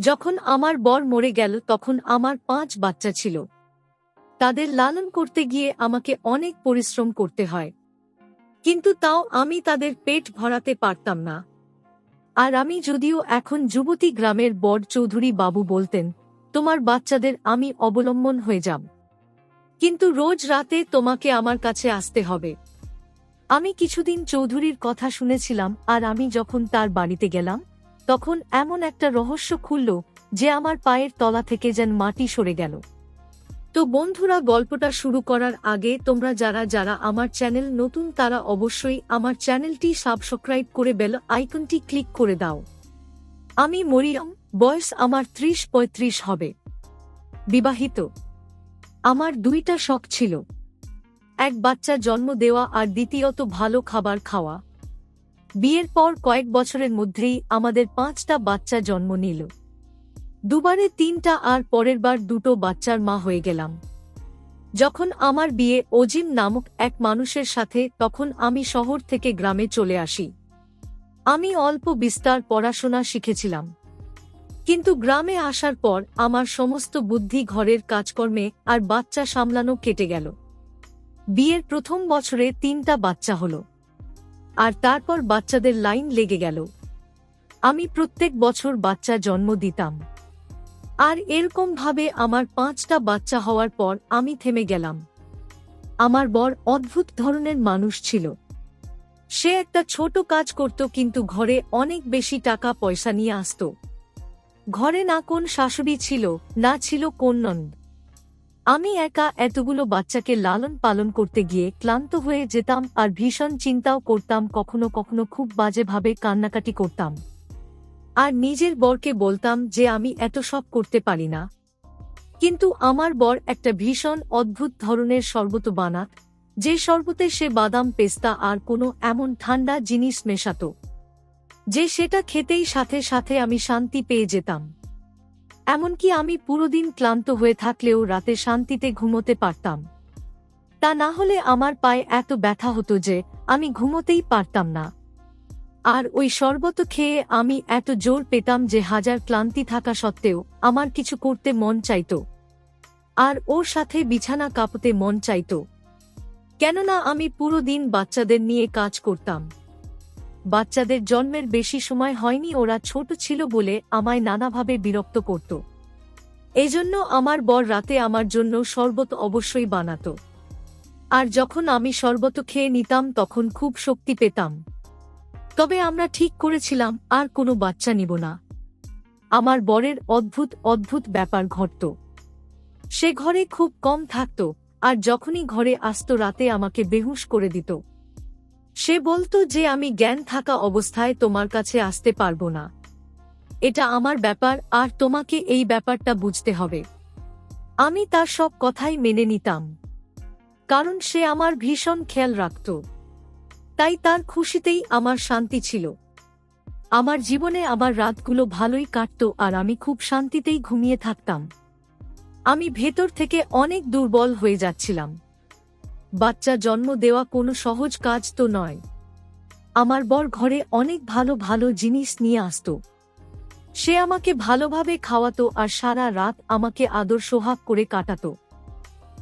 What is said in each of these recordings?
যখন আমার বর মরে গেল তখন আমার 5 বাচ্চা ছিল। তাদের লালন করতে গিয়ে আমাকে অনেক পরিশ্রম করতে হয়, কিন্তু তাও আমি তাদের পেট ভরাতে পারতাম না। আর আমি যদিও এখন যুবতী গ্রামের বড় চৌধুরী বাবু বলতেন, তোমার বাচ্চাদের আমি অবলম্বন হয়ে যাব, কিন্তু রোজ রাতে তোমাকে আমার কাছে আসতে হবে। আমি কিছুদিন চৌধুরীর কথা শুনেছিলাম, আর আমি যখন তার বাড়িতে গেলাম তখন এমন একটা রহস্য খুলল যে আমার পায়ের তলা থেকে যেন মাটি সরে গেল। তো বন্ধুরা, গল্পটা শুরু করার আগে তোমরা যারা যারা আমার চ্যানেল নতুন তারা অবশ্যই আমার চ্যানেলটি সাবস্ক্রাইব করে বেল আইকনটি ক্লিক করে দাও। আমি মরিয়ম, বয়স আমার 30-35 হবে, বিবাহিত। আমার 2টা শখ ছিল, এক বাচ্চা জন্ম দেওয়া আর দ্বিতীয়ত ভালো খাবার খাওয়া। বিয়ের পর কয়েক বছরের মধ্যেই আমাদের 5টা বাচ্চা জন্ম নিল, দুবারে 3টা, আর পরের বার 2টো বাচ্চার মা হয়ে গেলাম। যখন আমার বিয়ে অজিম নামক এক মানুষের সাথে, তখন আমি শহর থেকে গ্রামে চলে আসি। আমি অল্প বিস্তার পড়াশোনা শিখেছিলাম, কিন্তু গ্রামে আসার পর আমার সমস্ত বুদ্ধি ঘরের কাজকর্মে আর বাচ্চা সামলানো কেটে গেল। বিয়ের প্রথম বছরে 3টা বাচ্চা হলো, আর তারপর বাচ্চাদের লাইন লেগে গেল। আমি প্রত্যেক বছর বাচ্চা জন্ম দিতাম, আর এরকম ভাবে আমার 5টা বাচ্চা হওয়ার পর আমি থেমে গেলাম। আমার বর অদ্ভুত ধরনের মানুষ ছিল। সে একটা ছোট কাজ করত, কিন্তু ঘরে অনেক বেশি টাকা পয়সা নিয়ে আসত। ঘরে না কোন শাশুড়ি ছিল, না ছিল কোন ননদ। আমি একা এতগুলো বাচ্চাকে লালন পালন করতে গিয়ে ক্লান্ত হয়ে যেতাম, আর ভীষণ চিন্তাও করতাম, কখনো কখনো খুব বাজেভাবে কান্নাকাটি করতাম। আর নিজের বরকে বলতাম যে আমি এত সব করতে পারি না। কিন্তু আমার বর একটা ভীষণ অদ্ভুত ধরনের শরবত বানাত, যে শরবতে সে বাদাম, পেস্তা আর কোনো এমন ঠান্ডা জিনিস মেশাতো যে সেটা খেতেই সাথে সাথে আমি শান্তি পেয়ে যেতাম। এমনকি আমি পুরো দিন ক্লান্ত হয়ে থাকলেও রাতে শান্তিতে ঘুমোতে পারতাম। তা না হলে আমার পায়ে এত ব্যথা হতো যে আমি ঘুমোতেই পারতাম না। আর ওই শরবত খেয়ে আমি এত জোর পেতাম যে হাজার ক্লান্তি থাকা সত্ত্বেও আমার কিছু করতে মন চাইত, আর ওর সাথে বিছানা কাঁপতে মন চাইত। কেননা আমি পুরো দিন বাচ্চাদের নিয়ে কাজ করতাম। বাচ্চাদের জন্মের বেশি সময় হয়নি, ওরা ছোট ছিল বলে আমায় নানাভাবে বিরক্ত করত। এজন্য আমার বর রাতে আমার জন্য শরবত অবশ্যই বানাতো, আর যখন আমি শরবত খেয়ে নিতাম তখন খুব শক্তি পেতাম। তবে আমরা ঠিক করেছিলাম আর কোনো বাচ্চা নিব না। আমার বরের অদ্ভুত অদ্ভুত ব্যাপার ঘটত। সে ঘরে খুব কম থাকত, আর যখনই ঘরে আসত রাতে আমাকে বেহুশ করে দিত। সে বলতো যে আমি জ্ঞান থাকা অবস্থায় তোমার কাছে আসতে পারবো না, এটা আমার ব্যাপার, আর তোমাকে এই ব্যাপারটা বুঝতে হবে। আমি তার সব কথাই মেনে নিতাম, কারণ সে আমার ভীষণ খেয়াল রাখত। তাই তার খুশিতেই আমার শান্তি ছিল। আমার জীবনে আমার রাতগুলো ভালোই কাটত, আর আমি খুব শান্তিতেই ঘুমিয়ে থাকতাম। আমি ভেতর থেকে অনেক দুর্বল হয়ে যাচ্ছিলাম। বাচ্চা জন্ম দেওয়া কোনো সহজ কাজ তো নয়। আমার বর ঘরে অনেক ভালো ভালো জিনিস নিয়ে আসত। সে আমাকে ভালোভাবে খাওয়াতো আর সারা রাত আমাকে আদর সোহাগ করে কাটাতো।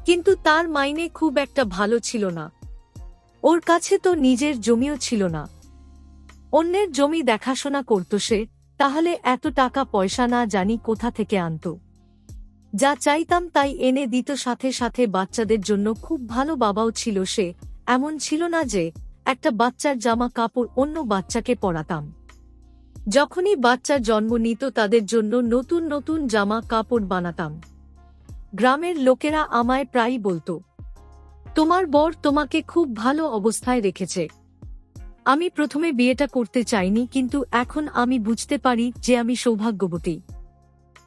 কিন্তু তার মাইনে খুব একটা ভালো ছিল না। ওর কাছে তো নিজের জমিও ছিল না। অন্যের জমি দেখাশোনা করত সে, তাহলে এত টাকা পয়সা না জানি কোথা থেকে আনত। যা চাইতাম তাই এনে দিত, সাথে সাথে বাচ্চাদের জন্য খুব ভালো বাবাও ছিল সে। এমন ছিল না যে একটা বাচ্চার জামা কাপড় অন্য বাচ্চাকে পরাতাম। যখনই বাচ্চা জন্ম নিত তাদের জন্য নতুন নতুন জামা কাপড় বানাতাম। গ্রামের লোকেরা আমায় প্রায়ই বলতো, তোমার বর তোমাকে খুব ভালো অবস্থায় রেখেছে। আমি প্রথমে বিয়েটা করতে চাইনি, কিন্তু এখন আমি বুঝতে পারি যে আমি সৌভাগ্যবতী।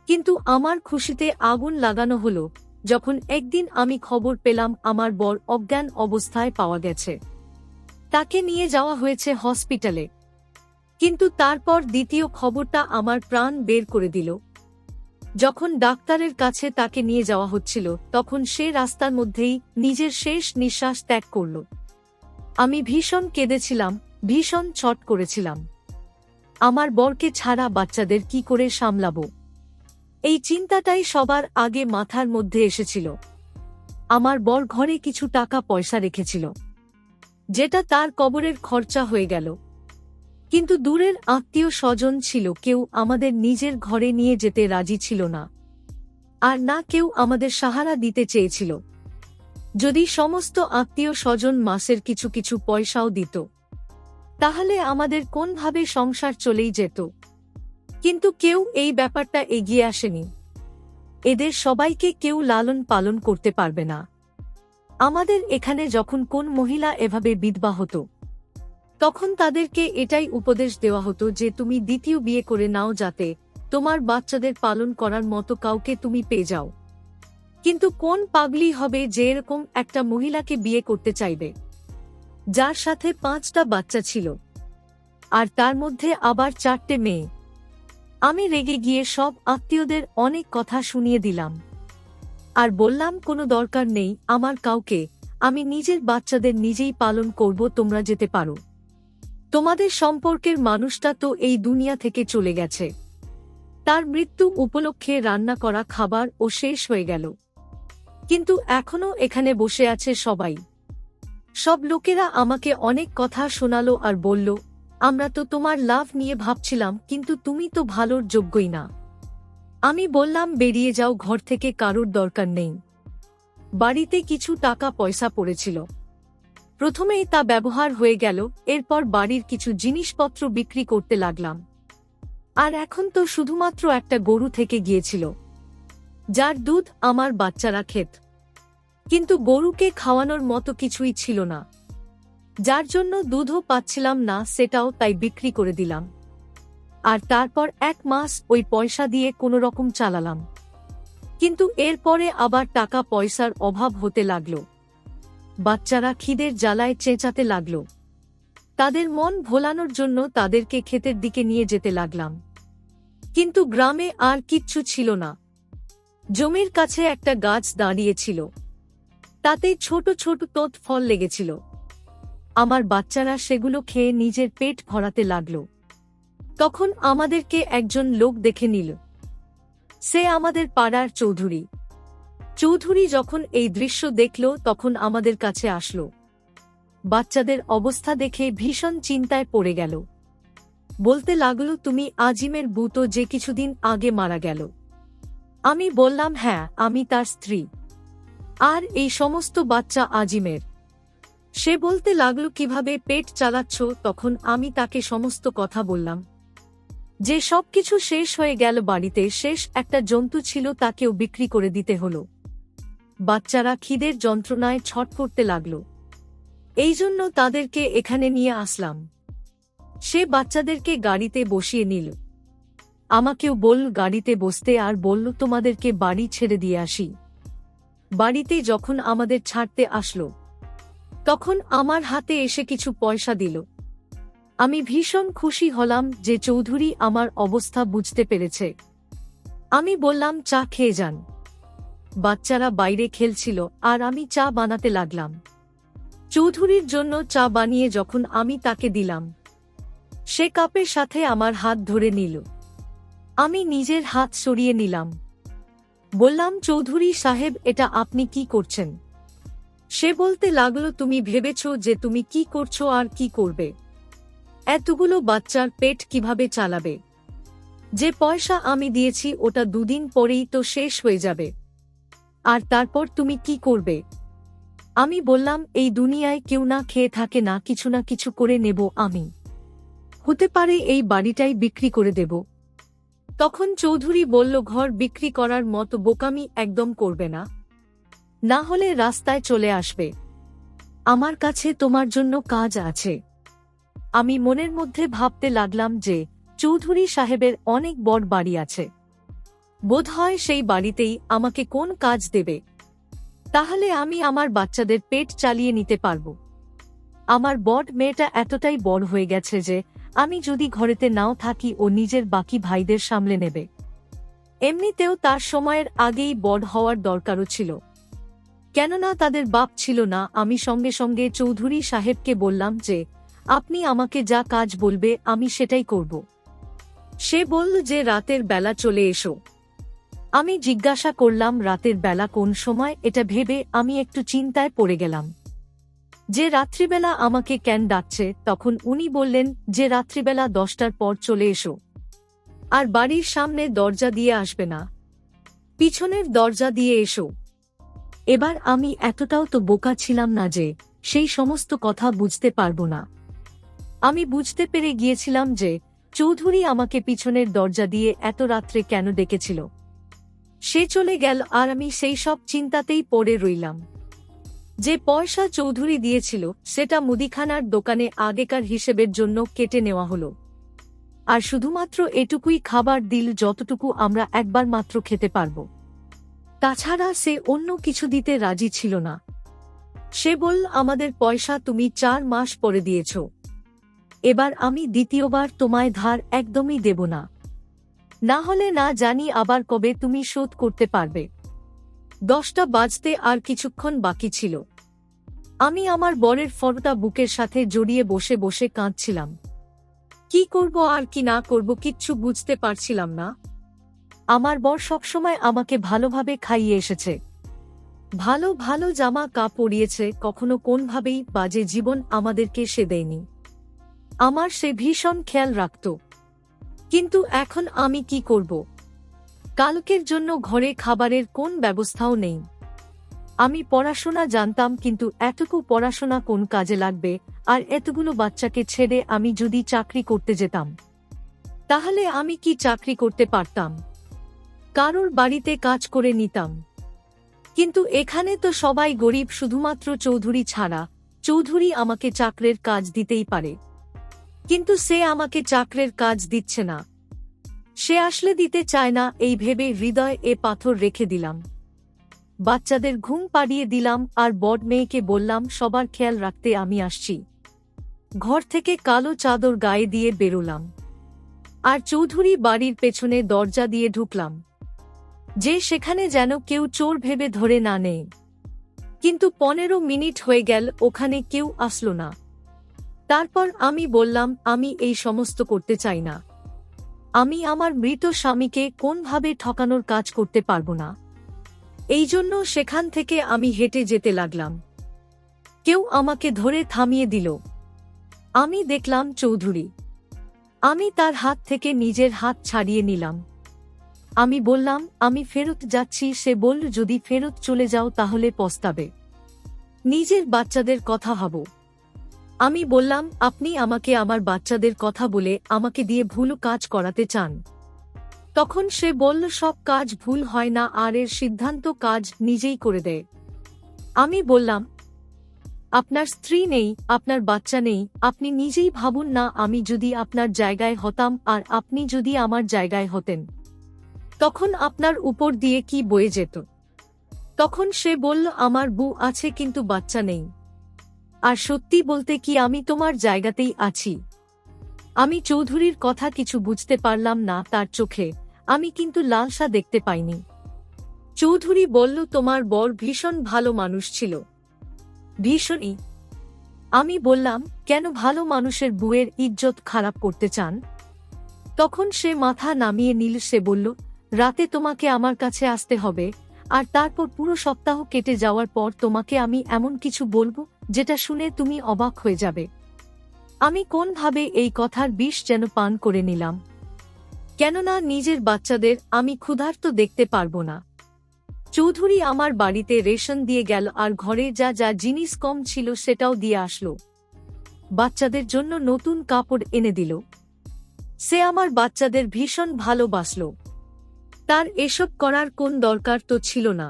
কিন্তু আমার খুশিতে আগুন লাগানো হলো যখন একদিন আমি খবর পেলাম আমার বর অজ্ঞান অবস্থায় পাওয়া গেছে। তাকে নিয়ে যাওয়া হয়েছে হসপিটালে। কিন্তু তারপর দ্বিতীয় খবরটা আমার প্রাণ বের করে দিল। যখন ডাক্তারের কাছে তাকে নিয়ে যাওয়া হচ্ছিল তখন সে রাস্তার মধ্যেই নিজের শেষ নিঃশ্বাস ত্যাগ করল। আমি ভীষণ কেঁদেছিলাম, ভীষণ ছট করেছিলাম। আমার বরকে ছাড়া বাচ্চাদের কি করে সামলাবো। এই চিন্তাটাই সবার আগে মাথার মধ্যে এসেছিল। আমার বর ঘরে কিছু টাকা পয়সা রেখেছিল, যেটা তার কবরের খরচা হয়ে গেল। কিন্তু দূরের আত্মীয় স্বজন ছিল, কেউ আমাদের নিজের ঘরে নিয়ে যেতে রাজি ছিল না, আর না কেউ আমাদের সাহারা দিতে চেয়েছিল। যদি সমস্ত আত্মীয় স্বজন মাসের কিছু কিছু পয়সাও দিত, তাহলে আমাদের কোনভাবে সংসার চলেই যেত। কিন্তু কেউ এই ব্যাপারটা এগিয়ে আসেনি। এদের সবাইকে কেউ লালন পালন করতে পারবে না। আমাদের এখানে যখন কোন মহিলা এভাবে বিধবা হতো, তখন তাদেরকে এটাই উপদেশ দেওয়া হতো যে তুমি দ্বিতীয় বিয়ে করে নাও, যাতে তোমার বাচ্চাদের পালন করার মতো কাউকে তুমি পেয়ে যাও। কিন্তু কোন পাগলি হবে যে এরকম একটা মহিলাকে বিয়ে করতে চাইবে, যার সাথে 5টা বাচ্চা ছিল, আর তার মধ্যে আবার 4টে মেয়ে। আমি রেগে গিয়ে সব আত্মীয়দের অনেক কথা শুনিয়ে দিলাম, আর বললাম কোনো দরকার নেই আমার কাউকে, আমি নিজের বাচ্চাদের নিজেই পালন করব, তোমরা যেতে পারো। তোমাদের সম্পর্কের মানুষটা তো এই দুনিয়া থেকে চলে গেছে, তার মৃত্যু উপলক্ষে রান্না করা খাবার ও শেষ হয়ে গেল, কিন্তু এখনো এখানে বসে আছে সবাই। সব লোকেরা আমাকে অনেক কথা শোনালো আর বলল, আমরা তো তোমার লাভ নিয়ে ভাবছিলাম, কিন্তু তুমি তো ভালোর যোগ্যই না। আমি বললাম, বেরিয়ে যাও ঘর থেকে, কারোর দরকার নেই। বাড়িতে কিছু টাকা পয়সা পড়েছিল, প্রথমেই তা ব্যবহার হয়ে গেল। এরপর বাড়ির কিছু জিনিসপত্র বিক্রি করতে লাগলাম। আর এখন তো শুধুমাত্র একটা গরু থেকে গিয়েছিল, যার দুধ আমার বাচ্চারা খেত, কিন্তু গরুকে খাওয়ানোর মতো কিছুই ছিল না, যার জন্য দুধও পাচ্ছিলাম না, সেটাও তাই বিক্রি করে দিলাম। আর তারপর 1 মাস ওই পয়সা দিয়ে কোনো রকম চালালাম। কিন্তু এরপরে আবার টাকা পয়সার অভাব হতে লাগলো। বাচ্চারা খিদের জ্বালায় চেঁচাতে লাগলো। তাদের মন ভোলানোর জন্য তাদেরকে ক্ষেতের দিকে নিয়ে যেতে লাগলাম, কিন্তু গ্রামে আর কিচ্ছু ছিল না। জমির কাছে একটা গাছ দাঁড়িয়েছিল, তাতে ছোট ছোট তোত ফল লেগেছিল। আমার বাচ্চারা সেগুলো খেয়ে নিজের পেট ভরাতে লাগল। তখন আমাদেরকে একজন লোক দেখে নিল। সে আমাদের পাড়ার চৌধুরী। চৌধুরী যখন এই দৃশ্য দেখল, তখন আমাদের কাছে আসলো। বাচ্চাদের অবস্থা দেখে ভীষণ চিন্তায় পড়ে গেল। বলতে লাগলো, তুমি আজিমের বউ তো, যে কিছুদিন আগে মারা গেল। আমি বললাম, হ্যাঁ, আমি তার স্ত্রী। আর এই সমস্ত বাচ্চা আজিমের। সে বলতে লাগলো, কিভাবে পেট চালাচ্ছ? তখন আমি তাকে সমস্ত কথা বললাম, যে সবকিছু শেষ হয়ে গেল, বাড়িতে শেষ একটা জন্তু ছিল, তাকেও বিক্রি করে দিতে হলো। বাচ্চারা খিদের যন্ত্রণায় ছটফটতে লাগলো, এই জন্য তাদেরকে এখানে নিয়ে আসলাম। সে বাচ্চাদেরকে গাড়িতে বসিয়ে নিল, আমাকেও বলল গাড়িতে বসতে, আর বলল, তোমাদেরকে বাড়ি ছেড়ে দিয়ে আসি। বাড়িতে যখন আমাদের ছাড়তে আসলো, তখন আমার হাতে এসে কিছু পয়সা দিল। আমি ভীষণ খুশি হলাম যে চৌধুরী আমার অবস্থা বুঝতে পেরেছে। আমি বললাম, চা খেয়ে যান। বাচ্চারা বাইরে খেলছিল, আর আমি চা বানাতে লাগলাম। চৌধুরীর জন্য চা বানিয়ে যখন আমি তাকে দিলাম, সে কাপের সাথে আমার হাত ধরে নিল। আমি নিজের হাত সরিয়ে নিলাম। বললাম, চৌধুরী সাহেব, এটা আপনি কি করছেন? সে বলতে লাগলো, তুমি ভেবেছ যে তুমি কি করছো আর কি করবে? এতগুলো বাচ্চার পেট কিভাবে চালাবে? যে পয়সা আমি দিয়েছি ওটা 2 দিন পরেই তো শেষ হয়ে যাবে, আর তারপর তুমি কি করবে? আমি বললাম, এই দুনিয়ায় কেউ না খেয়ে থাকে না, কিছু না কিছু করে নেব আমি। হতে পারে এই বাড়িটাই বিক্রি করে দেব। তখন চৌধুরী বলল, ঘর বিক্রি করার মতো বোকামি একদম করবে না, না হলে রাস্তায় চলে আসবে। আমার কাছে তোমার জন্য কাজ আছে। আমি মনের মধ্যে ভাবতে লাগলাম যে চৌধুরী সাহেবের অনেক বড় বাড়ি আছে, বোধহয় সেই বাড়িতেই আমাকে কোন কাজ দেবে, তাহলে আমি আমার বাচ্চাদের পেট চালিয়ে নিতে পারব। আমার বড় মেয়েটা এতটাই বড় হয়ে গেছে যে আমি যদি ঘরেতে নাও থাকি, ও নিজের বাকি ভাইদের সামলে নেবে। এমনিতেও তার সময়ের আগেই বড় হওয়ার দরকারও ছিল, কেননা তাদের বাপ ছিল না। আমি সঙ্গে সঙ্গে চৌধুরী সাহেবকে বললাম যে আপনি আমাকে যা কাজ বলবে আমি সেটাই করব। সে বলল যে রাতের বেলা চলে এসো, আমি জিজ্ঞাসা করলাম রাতের বেলা কোন সময়, এটা ভেবে আমি একটু চিন্তায় পড়ে গেলাম যে রাত্রিবেলা আমাকে কেন ডাকছে। তখন উনি বললেন যে রাত্রিবেলা 10টার পর চলে এসো, আর বাড়ির সামনে দরজা দিয়ে আসবে না, পিছনের দরজা দিয়ে এসো। এবার আমি এতটাও তো বোকা ছিলাম না যে সেই সমস্ত কথা বুঝতে পারবো না। আমি বুঝতে পেরে গিয়েছিলাম যে চৌধুরী আমাকে পিছনের দরজা দিয়ে এত রাত্রে কেন ডেকেছিল। সে চলে গেল আর আমি সেই সব চিন্তাতেই পড়ে রইলাম। যে পয়সা চৌধুরী দিয়েছিল সেটা মুদিখানার দোকানে আগেকার হিসেবের জন্য কেটে নেওয়া হলো, আর শুধুমাত্র এটুকুই খাবার দিল যতটুকু আমরা একবার মাত্র খেতে পারব। তাছাড়া সে অন্য কিছু দিতে রাজি ছিল না। সে বলল, আমাদের পয়সা তুমি 4 মাস পরে দিয়েছ, এবার আমি দ্বিতীয়বার তোমায় ধার একদমই দেব না, না হলে না জানি আবার কবে তুমি শোধ করতে পারবে। 10টা বাজতে আর কিছুক্ষণ বাকি ছিল। আমি আমার বরের ফটোটা বুকের সাথে জড়িয়ে বসে বসে কাঁদছিলাম। কি করব আর কি না করব কিচ্ছু বুঝতে পারছিলাম না। আমার বর সবসময় আমাকে ভালোভাবে খাইয়ে এসেছে, ভালো ভালো জামা কাপড় পরিয়েছে, কখনো কোনভাবেই বাজে জীবন আমাদেরকে সে দেয়নি। আমার সে ভীষণ খেয়াল রাখত। কিন্তু এখন আমি কি করব? কালকের জন্য ঘরে খাবারের কোন ব্যবস্থাও নেই। আমি পড়াশোনা জানতাম, কিন্তু এতটুকু পড়াশোনা কোন কাজে লাগবে? আর এতগুলো বাচ্চাকে ছেড়ে আমি যদি চাকরি করতে যেতাম, তাহলে আমি কি চাকরি করতে পারতাম? কারোর বাড়িতে কাজ করে নিতাম। কিন্তু এখানে তো সবাই গরিব, শুধুমাত্র চৌধুরী ছাড়া। চৌধুরী আমাকে চাকরের কাজ দিতেই পারে, কিন্তু সে আমাকে চাকরের কাজ দিচ্ছে না। সে আসলে দিতে চায় না, এই ভেবে হৃদয়ে এ পাথর রেখে দিলাম। বাচ্চাদের ঘুম পাড়িয়ে দিলাম আর বড় মেয়েকে বললাম সবার খেয়াল রাখতে আমি আসছি। ঘর থেকে কালো চাদর গায়ে দিয়ে বেরোলাম আর চৌধুরী বাড়ির পেছনে দরজা দিয়ে ঢুকলাম, যে সেখানে যেন কেউ চোর ভেবে ধরে না নেয়। কিন্তু 15 মিনিট হয়ে গেল, ওখানে কেউ আসলো না। তারপর আমি বললাম, আমি এই সমস্ত করতে চাই না। আমি আমার মৃত স্বামীকে কোনভাবে ঠকানোর কাজ করতে পারবো না। এই জন্য সেখান থেকে আমি হেঁটে যেতে লাগলাম। কেউ আমাকে ধরে থামিয়ে দিল। আমি দেখলাম চৌধুরী। আমি তার হাত থেকে নিজের হাত ছাড়িয়ে নিলাম। আমি বললাম, আমি ফেরত যাচ্ছি। সে বলল, যদি ফেরত চলে যাও তাহলে পস্তাবে, নিজের বাচ্চাদের কথা ভাবো। আমি বললাম, আপনি আমাকে আমার বাচ্চাদের কথা বলে আমাকে দিয়ে ভুল কাজ করাতে চান? তখন সে বলল, সব কাজ ভুল হয় না, আর এর সিদ্ধান্ত কাজ নিজেই করে দেয়। আমি বললাম, আপনার স্ত্রী নেই, আপনার বাচ্চা নেই, আপনি নিজেই ভাবুন না, আমি যদি আপনার জায়গায় হতাম আর আপনি যদি আমার জায়গায় হতেন, তখন আপনার উপর দিয়ে কি বয়ে যেত? তখন সে বলল, আমার বউ আছে কিন্তু বাচ্চা নেই। আর সত্যি বলতে কি, আমি তোমার জায়গাতেই আছি। আমি চৌধুরীর কথা কিছু বুঝতে পারলাম না তার চোখে, আমি কিন্তু লালসা দেখতে পাইনি। চৌধুরী বলল, তোমার বর ভীষণ ভালো মানুষ ছিল। ভীষণই। আমি বললাম, কেন ভালো মানুষের বউয়ের ইজ্জত খারাপ করতে চান? তখন সে মাথা নামিয়ে নিল। সে বলল, রাতে তোমাকে আমার কাছে আসতে হবে, আর তারপর পুরো সপ্তাহ কেটে যাওয়ার পর তোমাকে আমি এমন কিছু বলবো যেটা শুনে তুমি অবাক হয়ে যাবে। আমি কোনভাবে এই কথার বিষ যেন পান করে নিলাম, কেননা নিজের বাচ্চাদের আমি ক্ষুধার্ত দেখতে পারবো না। চৌধুরী আমার বাড়িতে রেশন দিয়ে গেল আর ঘরে যা যা জিনিস কম ছিল সেটাও দিয়ে আসলো। বাচ্চাদের জন্য নতুন কাপড় এনে দিল। সে আমার বাচ্চাদের ভীষণ ভালোবাসল। তার এসব করার কোন দরকার তো ছিল না।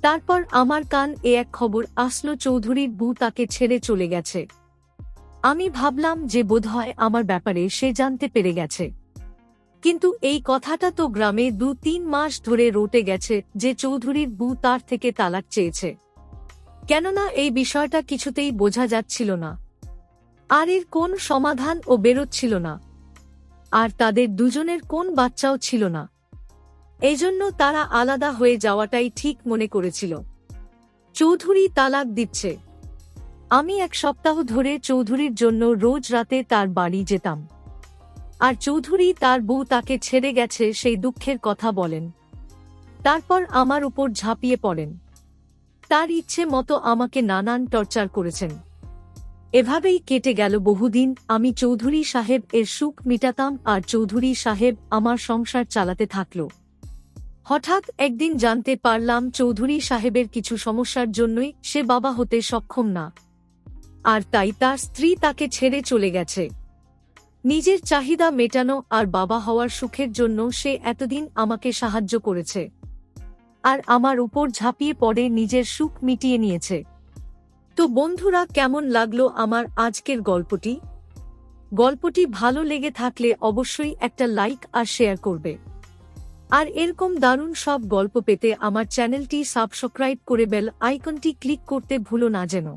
তারপর আমার কান এক খবর আসলো, চৌধুরীর বউ তাকে ছেড়ে চলে গেছে। আমি ভাবলাম যে বোধহয় আমার ব্যাপারে সে জানতে পেরে গেছে, কিন্তু এই কথাটা তো গ্রামে 2-3 মাস ধরে রটে গেছে যে চৌধুরীর বউ তার থেকে তালাক চেয়েছে। কেননা এই বিষয়টা কিছুতেই বোঝা যাচ্ছিল না, আর এর কোন সমাধান ও বেরোচ্ছিল না, আর তাদের দুজনের কোন বাচ্চাও ছিল না। এজন্য তারা আলাদা হয়ে যাওয়াটাই ঠিক মনে করেছিল। চৌধুরী তালাক দিচ্ছে। আমি 1 সপ্তাহ ধরে চৌধুরীর জন্য রোজ রাতে তার বাড়ি যেতাম, আর চৌধুরী তার বউ তাকে ছেড়ে গেছে সেই দুঃখের কথা বলেন। তারপর আমার উপর ঝাঁপিয়ে পড়েন। তার ইচ্ছে মতো আমাকে নানান টর্চার করেছেন। এভাবেই কেটে গেল বহুদিন। আমি চৌধুরী সাহেব এর সুখ মিটাতাম আর চৌধুরী সাহেব আমার সংসার চালাতে থাকল। হঠাৎ একদিন জানতে পারলাম চৌধুরী সাহেবের কিছু সমস্যার জন্যই সে বাবা হতে সক্ষম না, আর তাই তার স্ত্রী তাকে ছেড়ে চলে গেছে। নিজের চাহিদা মেটানো আর বাবা হওয়ার সুখের জন্য সে এতদিন আমাকে সাহায্য করেছে, আর আমার উপর ঝাঁপিয়ে পড়ে নিজের সুখ মিটিয়ে নিয়েছে। তো বন্ধুরা, কেমন লাগলো আমার আজকের গল্পটি? গল্পটি ভালো লেগে থাকলে অবশ্যই একটা লাইক আর শেয়ার করবে। আর এরকম দারুণ সব গল্প পেতে আমার চ্যানেলটি সাবস্ক্রাইব করে বেল আইকনটি ক্লিক করতে ভুলো না যেন।